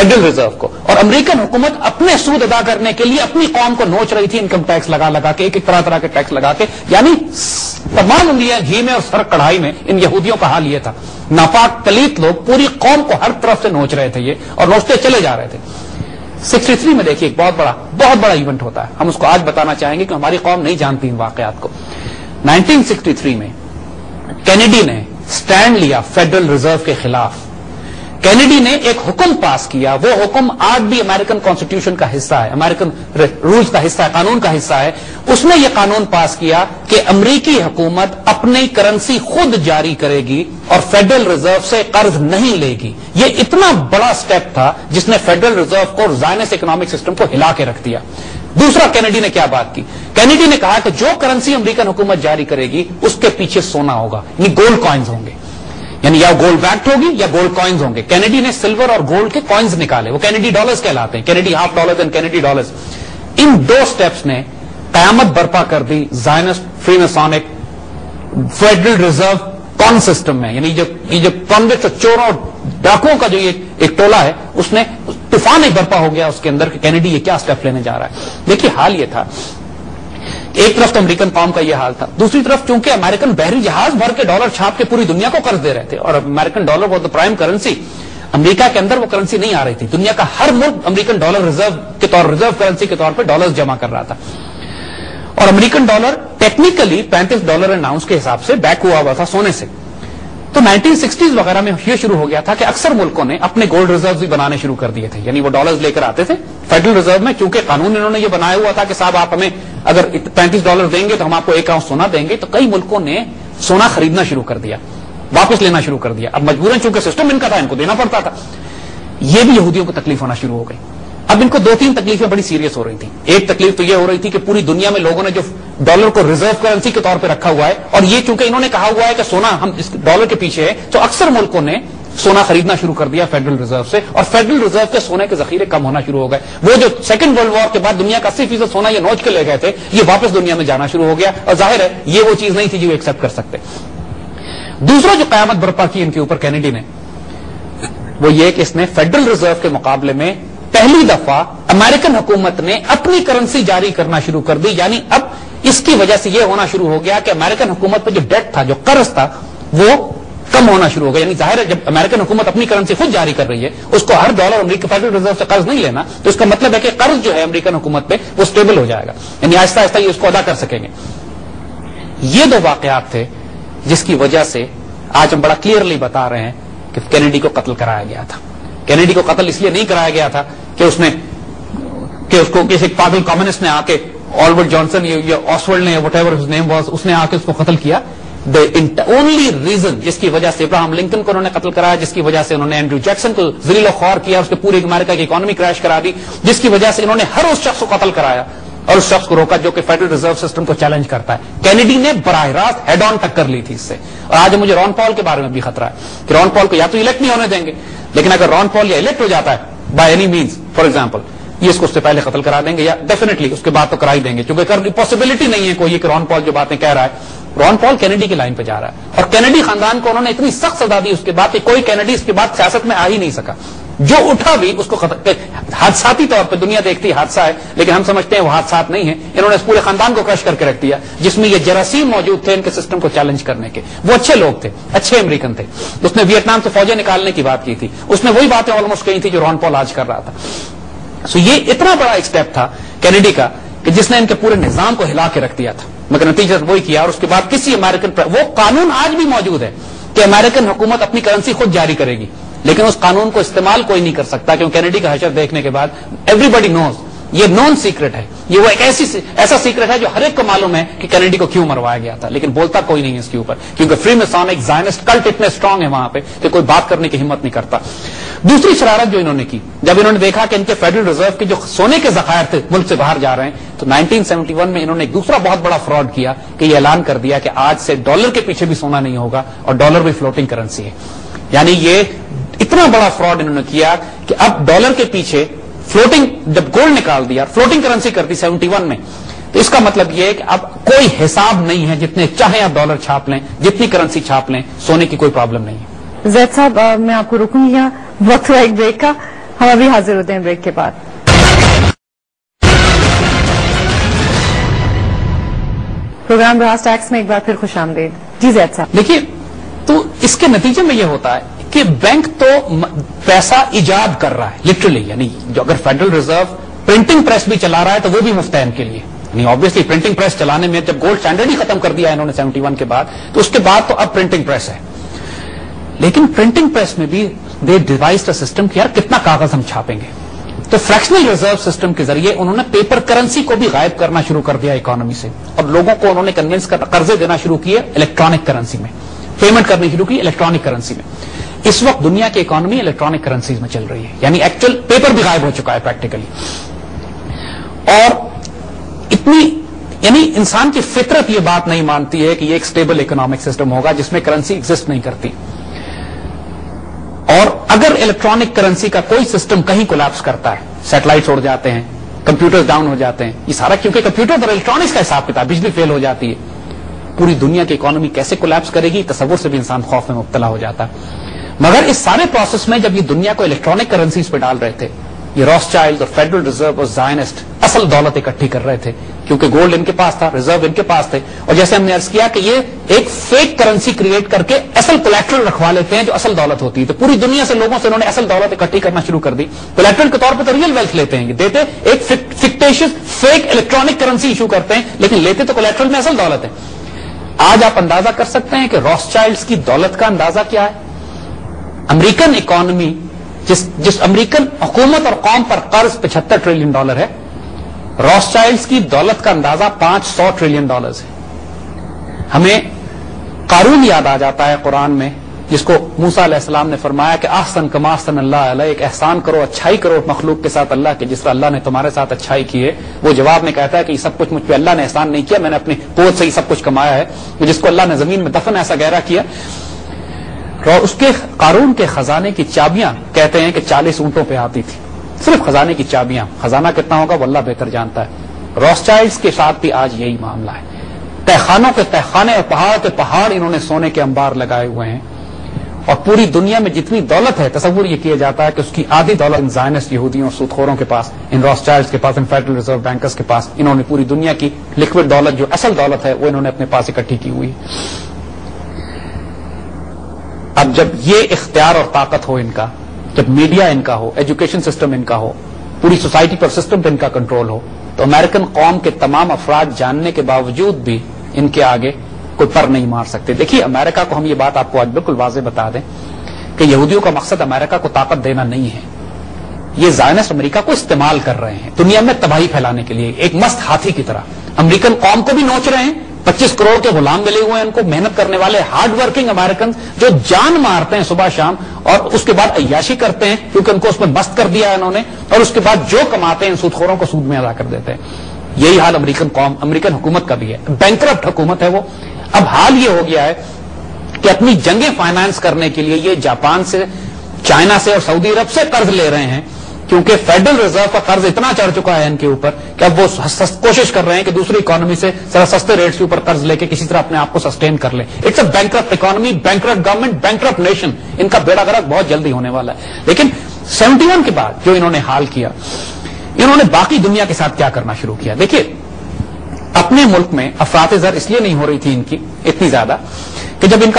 Federal reserve को। और American हुकूमत अपने सूद अदा करने के लिए अपनी कौम को नोच रही थी, इनकम टैक्स लगा लगा के, एक एक तरह तरह के टैक्स लगा के, यानी तमाम उंगलियां घी में और सर कढ़ाई में इन यहूदियों का हाल ये था। नापाक तलीत लोग पूरी कौम को हर तरफ से नोच रहे थे ये, और नोचते चले जा रहे थे। 63 में देखिए एक बहुत बड़ा इवेंट होता है, हम उसको आज बताना चाहेंगे कि हमारी कौम नहीं जानती इन वाकयात को। 1963 में कैनेडी ने स्टैंड लिया फेडरल रिजर्व के खिलाफ। कैनेडी ने एक हुक्म पास किया, वो हुक्म आज भी अमेरिकन कॉन्स्टिट्यूशन का हिस्सा है, अमेरिकन रूल्स का हिस्सा है, कानून का हिस्सा है। उसने ये कानून पास किया कि अमेरिकी हुकूमत अपनी करेंसी खुद जारी करेगी और फेडरल रिजर्व से कर्ज नहीं लेगी। ये इतना बड़ा स्टेप था जिसने फेडरल रिजर्व को ज़ायनिस्ट इकोनॉमिक सिस्टम को हिला के रख दिया। दूसरा, कैनेडी ने क्या बात की? कैनेडी ने कहा कि जो करेंसी अमेरिकन हुकूमत जारी करेगी उसके पीछे सोना होगा, यानी गोल्ड कॉइन्स होंगे, यानी या गोल्ड बैक्ड होगी या गोल्ड कॉइन्स होंगे। कैनेडी ने सिल्वर और गोल्ड के कॉइन्स निकाले, वो कैनेडी डॉलर्स कहलाते हैं, Kennedy half dollars and Kennedy dollars. इन दो स्टेप्स ने कयामत बर्पा कर दी Zionist Freemasonic Federal Reserve con system में। यानी जो कॉन्विक्ट और चोरों और डाकुओं का जो ये एक टोला है, उसने तूफान एक बर्पा हो गया उसके अंदर कि कैनेडी ये क्या स्टेप लेने जा रहा है। देखिए हाल ये था, एक तरफ तो अमेरिकन कौम का ये हाल था, दूसरी तरफ चूंकि अमेरिकन बहरी जहाज भर के डॉलर छाप के पूरी दुनिया को कर्ज दे रहे थे और American dollar was the prime currency. America के अंदर वो करेंसी नहीं आ रही थी, दुनिया का हर मुल्क अमेरिकन डॉलर रिजर्व करेंसी के तौर पर डॉलर जमा कर रहा था। और American dollar technically $35 N ounce के हिसाब से बैक हुआ था सोने से। तो 1960s वगैरह में ये शुरू हो गया था कि अक्सर मुल्कों ने अपने गोल्ड रिजर्व भी बनाने शुरू कर दिए थे, यानी वो डॉलर्स लेकर आते थे फेडरल रिजर्व में। चूंकि कानून इन्होंने ये बनाया हुआ था कि साहब आप हमें अगर $35 देंगे तो हम आपको 1 आउंस सोना देंगे, तो कई मुल्कों ने सोना खरीदना शुरू कर दिया, वापस लेना शुरू कर दिया। अब मजबूरन चूंकि सिस्टम इनका था, इनको देना पड़ता था। ये भी यहूदियों को तकलीफ होना शुरू हो गई। अब इनको 2-3 तकलीफें बड़ी सीरियस हो रही थी। एक तकलीफ तो ये हो रही थी कि पूरी दुनिया में लोगों ने जो डॉलर को रिजर्व करेंसी के तौर पे रखा हुआ है, और ये चूंकि इन्होंने कहा हुआ है कि सोना हम इस डॉलर के पीछे है, तो अक्सर मुल्कों ने सोना खरीदना शुरू कर दिया फेडरल रिजर्व से, और फेडरल रिजर्व के सोने के जखीरे कम होना शुरू हो गए। वो जो सेकंड वर्ल्ड वॉर के बाद दुनिया का 80% सोना ये नोच के ले गए थे, ये वापस दुनिया में जाना शुरू हो गया। और जाहिर है ये वो चीज नहीं थी जो एक्सेप्ट कर सकते। दूसरा जो कयामत बर्पा की इनके ऊपर कैनेडी ने, वो ये कि इसने फेडरल रिजर्व के मुकाबले में पहली दफा अमेरिकन हुकूमत ने अपनी करेंसी जारी करना शुरू कर दी। यानी अब इसकी वजह से यह होना शुरू हो गया कि अमेरिकन हुकूमत पर जो डेट था, जो कर्ज था, वो कम होना शुरू हो गया। यानी जाहिर है जब अमेरिकन हुकूमत अपनी करेंसी खुद जारी कर रही है, उसको हर डॉलर अमेरिकी फेडरल रिजर्व से कर्ज नहीं लेना, तो इसका मतलब है कि कर्ज जो है अमेरिकन हुकूमत पे वो स्टेबल हो जाएगा, यानी आहिस्ता आहिस्ता ये उसको अदा कर सकेंगे। ये दो वाकयात थे जिसकी वजह से आज हम बड़ा क्लियरली बता रहे हैं कि कैनेडी को कत्ल कराया गया था। कैनेडी को कत्ल इसलिए नहीं कराया गया था कि उसको किसी पागल कम्युनिस्ट ने आके, ऑल्बर्ट जॉनसन या ऑसवर्ल्ड ने, व्हाटएवर हिज नेम वाज, उसने आके उसको कत्ल किया। द ओनली रीजन जिसकी वजह से इब्राहिम लिंकन को उन्होंने कत्ल कराया, जिसकी वजह से उन्होंने एंड्रू जैक्सन को ज़लील ख्वार किया, उसके पूरे अमेरिका की इकोनॉमी क्रैश करा दी, जिसकी वजह से इन्होंने हर उस शख्स को कत्ल कराया और उस शख्स को रोका जो कि फेडरल रिजर्व सिस्टम को चैलेंज करता है। कैनेडी ने बराह रास्त हेड ऑन टक्कर ली थी इससे। और आज मुझे रॉन पॉल के बारे में भी खतरा है कि रॉन पॉल को या तो इलेक्ट नहीं होने देंगे, लेकिन अगर रॉन पॉल या इलेक्ट हो जाता है by any means, for example, ये इसको उससे पहले कत्ल करा देंगे, या डेफिनेटली उसके बाद तो करा ही देंगे, क्योंकि पॉसिबिलिटी नहीं है कोई कि रॉन पॉल जो बातें कह रहा है, रॉन पॉल कैनेडी की लाइन पे जा रहा है। और कैनेडी खानदान को उन्होंने इतनी सख्त सजा दी उसके बाद कि कोई कैनेडी इसके बाद सियासत में आ ही नहीं सका। जो उठा भी उसको हादसाती तौर पर दुनिया देखती है हादसा है, लेकिन हम समझते हैं वो हादसात नहीं है। इन्होंने इस पूरे खानदान को क्रश करके रख दिया, जिसमें ये जरासीम मौजूद थे इनके सिस्टम को चैलेंज करने के। वो अच्छे लोग थे, अच्छे अमेरिकन थे। उसने वियतनाम से फौजें निकालने की बात की थी, उसने वही बातें ऑलमोस्ट कही थी जो रॉन पॉल आज कर रहा था। सो ये इतना बड़ा एक स्टेप था कैनेडी का कि जिसने इनके पूरे निजाम को हिला के रख दिया था, मगर नतीजा वही किया। और उसके बाद किसी अमेरिकन, वो कानून आज भी मौजूद है कि अमेरिकन हुकूमत अपनी करेंसी खुद जारी करेगी, लेकिन उस कानून को इस्तेमाल कोई नहीं कर सकता, क्योंकि कैनेडी का हशर देखने के बाद एवरीबॉडी नोज, ये नॉन सीक्रेट है, ये वो एक ऐसा सीक्रेट है जो हर एक को मालूम है कि कैनेडी को क्यों मरवाया गया था, लेकिन बोलता कोई नहीं है इसके ऊपर, क्योंकि फ्रीमेसोनिक ज़ायनिस्ट कल्ट इतने स्ट्रांग है वहां पे कि कोई बात करने की हिम्मत नहीं करता। दूसरी शरारत जो इन्होंने की, जब इन्होंने देखा कि इनके फेडरल रिजर्व के जो सोने के ज़खायर थे मुल्क से बाहर जा रहे हैं, तो 1971 में इन्होंने एक दूसरा बहुत बड़ा फ्रॉड किया कि ये ऐलान कर दिया कि आज से डॉलर के पीछे भी सोना नहीं होगा और डॉलर भी फ्लोटिंग करेंसी है। यानी ये इतना बड़ा फ्रॉड इन्होंने किया कि अब डॉलर के पीछे फ्लोटिंग, जब गोल्ड निकाल दिया, फ्लोटिंग करेंसी कर दी 71 में, तो इसका मतलब यह है कि अब कोई हिसाब नहीं है, जितने चाहे आप डॉलर छाप लें, जितनी करेंसी छाप लें, सोने की कोई प्रॉब्लम नहीं है। जैद साहब, मैं आपको रोकूंगी यहाँ, वक्त हुआ एक ब्रेक का। ہم ابھی حاضر ہوتے ہیں بریک کے بعد. پروگرام براس ٹیکس میں ایک بار پھر خوش آمدید. جی زید صاحب. دیکھیے، تو اس کے نتیجے میں یہ ہوتا ہے کہ بینک تو پیسہ ایجاد کر رہا ہے لٹرلی، یعنی جو اگر فیڈرل ریزرو پرنٹنگ پریس بھی چلا رہا ہے تو وہ بھی مفتین کے لیے. یعنی آبویسلی پرنٹنگ پریس چلانے میں جب گولڈ اسٹینڈرڈ ہی ختم کر دیا انہوں نے 71 کے بعد، تو اس کے بعد تو اب پرنٹنگ پریس ہے. لیکن پرنٹنگ پریس میں بھی دے ڈیوائزڈ اے سسٹم کہ یار کتنا کاغذ ہم چھاپیں گے. تو فریکشنل ریزرو سسٹم کے ذریعے انہوں نے پیپر کرنسی کو بھی غائب کرنا شروع کر دیا اکانومی سے، اور لوگوں کو انہوں نے کنونس کر قرضے دینا شروع کیے الیکٹرانک کرنسی میں، پیمنٹ کرنی شروع کی الیکٹرانک کرنسی میں. اس وقت دنیا کی اکانومی الیکٹرانک کرنسیز میں چل رہی ہے، یعنی ایکچوئل پیپر بھی غائب ہو چکا ہے پریکٹیکلی. اور اتنی یعنی انسان کی فطرت یہ بات نہیں مانتی ہے کہ یہ ایک اسٹیبل اکنامک سسٹم ہوگا جس میں کرنسی ایگزسٹ نہیں کرتی. اور اگر الیکٹرانک کرنسی کا کوئی سسٹم کہیں کولیپس کرتا ہے، سیٹلائٹس اڑ جاتے ہیں، کمپیوٹر ڈاؤن ہو جاتے ہیں، یہ سارا کیونکہ کمپیوٹر اور الیکٹرانکس کا حساب کتاب، بجلی فیل ہو جاتی ہے، پوری دنیا کی اکانومی کیسے کولیپس کرے گی، تصور سے بھی انسان خوف میں مبتلا ہو جاتا ہے. مگر اس سارے پروسیس میں جب یہ دنیا کو الیکٹرانک کرنسیز پہ ڈال رہے تھے، یہ روسچائلڈ اور فیڈرل ریزرو اور زائنسٹ اصل دولت اکٹھی کر رہے تھے، کیونکہ گولڈ ان کے پاس تھا، ریزرو ان کے پاس تھے. اور جیسے ہم نے عرض کیا کہ یہ ایک فیک کرنسی کریٹ کر کے اصل کولیکٹرل رکھوا لیتے ہیں جو اصل دولت ہوتی ہے. تو پوری دنیا سے لوگوں سے انہوں نے اصل دولت اکٹھی کرنا شروع کر دی. کولیکٹرل کے طور پہ تو ریئل ویلتھ لیتے ہیں، یہ دیتے ایک fictitious fake electronic currency issue کرتے ہیں، لیکن لیتے تو کولیکٹرل میں اصل دولت ہے. آج آپ اندازہ کر سکتے ہیں کہ روسچائلڈز کی دولت کا اندازہ کیا ہے. امریکن اکانومی جس امریکن حکومت اور قوم پر قرض $75 ٹریلین ہے، روسچائلڈز کی دولت کا اندازہ $500 ٹریلین ہے. ہمیں قارون یاد آ جاتا ہے قرآن میں، جس کو موسیٰ علیہ السلام نے فرمایا کہ احسن کما احسن اللہ علیہ، ایک احسان کرو، اچھائی کرو مخلوق کے ساتھ اللہ کے جس طرح اللہ نے تمہارے ساتھ اچھائی کی ہے. وہ جواب میں کہتا ہے کہ یہ سب کچھ مجھ پہ اللہ نے احسان نہیں کیا، میں نے اپنی قوت سے یہ سب کچھ کمایا ہے. جس کو اللہ نے زمین میں دفن ایسا گہرا کیا. اس کے قارون کے خزانے کی چابیاں کہتے ہیں کہ 40 اونٹوں پہ آتی تھی، صرف خزانے کی چابیاں. خزانہ کتنا ہوگا وہ اللہ بہتر جانتا ہے. روسچائلڈز کے ساتھ بھی آج یہی معاملہ ہے. تہخانوں کے تہخانے اور پہاڑ کے پہاڑ انہوں نے سونے کے انبار لگائے ہوئے ہیں، اور پوری دنیا میں جتنی دولت ہے تصور یہ کیا جاتا ہے کہ اس کی آدھی دولت ان زائنسٹ یہودیوں اور سودخوروں کے پاس، ان روسچائلڈز کے پاس، ان فیڈرل ریزرو بینکرز کے پاس. انہوں نے پوری دنیا کی لکوڈ دولت جو اصل دولت ہے وہ انہوں نے اپنے پاس اکٹھی کی ہوئی. اب جب یہ اختیار اور طاقت ہو ان کا، جب میڈیا ان کا ہو، ایجوکیشن سسٹم ان کا ہو، پوری سوسائٹی پر سسٹم پہ ان کا کنٹرول ہو، تو امریکن قوم کے تمام افراد جاننے کے باوجود بھی ان کے آگے کوئی پر نہیں مار سکتے. دیکھیے امریکہ کو ہم یہ بات آپ کو آج بالکل واضح بتا دیں کہ یہودیوں کا مقصد امریکہ کو طاقت دینا نہیں ہے. یہ زائنسٹ امریکہ کو استعمال کر رہے ہیں دنیا میں تباہی پھیلانے کے لیے، ایک مست ہاتھی کی طرح. امریکن قوم کو بھی نوچ رہے ہیں، 25 کروڑ کے غلام ملے ہوئے ہیں ان کو، محنت کرنے والے ہارڈ ورکنگ امریکن جو جان مارتے ہیں صبح شام، اور اس کے بعد عیاشی کرتے ہیں کیونکہ ان کو اس میں مست کر دیا ہے انہوں نے، اور اس کے بعد جو کماتے ہیں سود خوروں کو سود میں ادا کر دیتے ہیں. یہی حال امریکن قوم، امریکن حکومت کا بھی ہے. بینکرپٹ حکومت ہے وہ. اب حال یہ ہو گیا ہے کہ اپنی جنگیں فائنانس کرنے کے لیے یہ جاپان سے، چائنا سے اور سعودی عرب سے قرض لے رہے ہیں، کیونکہ فیڈرل ریزرو کا قرض اتنا چڑھ چکا ہے ان کے اوپر کہ اب وہ کوشش کر رہے ہیں کہ دوسری اکانومی سے ذرا سستے ریٹس کے اوپر قرض لے کے کسی طرح اپنے آپ کو سسٹین کر لیں. It's a bankrupt economy, bankrupt government, bankrupt nation. ان کا بیڑا غرق بہت جلدی ہونے والا ہے. لیکن 71 کے بعد جو انہوں نے حال کیا، انہوں نے باقی دنیا کے ساتھ کیا کرنا شروع کیا. دیکھیے اپنے ملک میں افراط زر اس لیے نہیں ہو رہی تھی ان کی اتنی زیادہ کہ جب ان کا